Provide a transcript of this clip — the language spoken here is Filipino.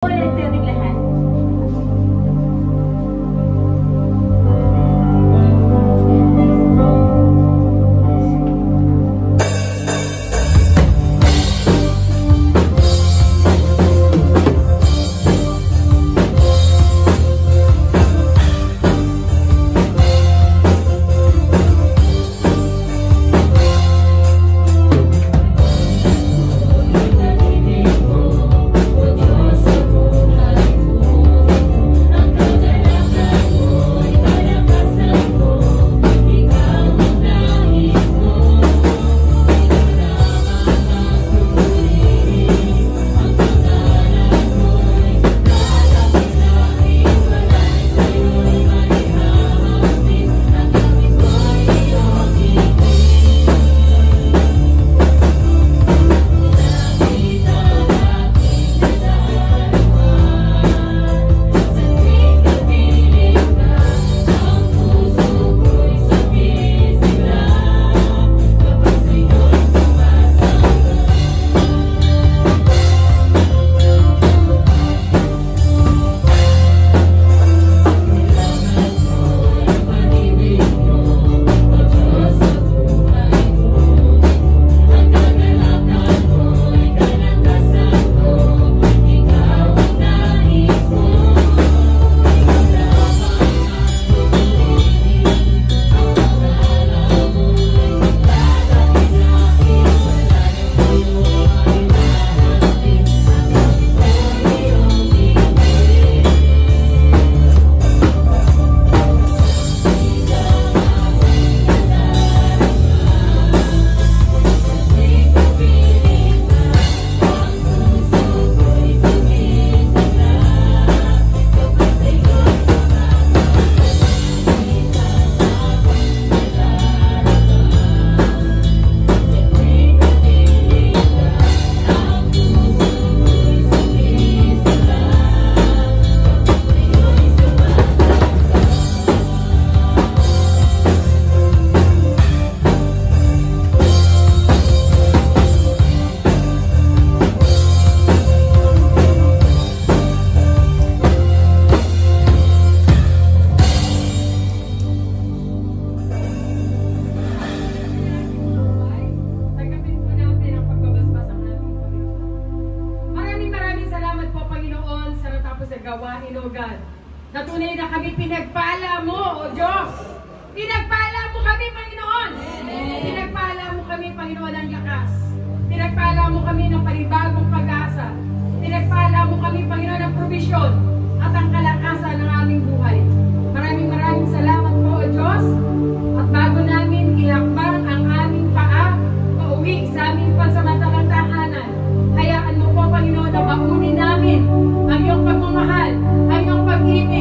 Ulit sa ating lahat. Gawain, O God, na tunay na kami pinagpala mo, O Diyos. Pinagpala mo kami, Panginoon. Pinagpala mo kami, Panginoon, ng lakas. Pinagpala mo kami ng panibagong pag-asa. Pinagpala mo kami, Panginoon, ng provisyon at ang kalakasan ng aming buhay. Maraming salamat po, O Diyos. At bago namin ihakbang ang aming paa, pauwi sa aming pansamantalang tahanan, hayaan mo po, Panginoon, na baunin namin ang iyong pagmamahal, ang iyong pag-ibig,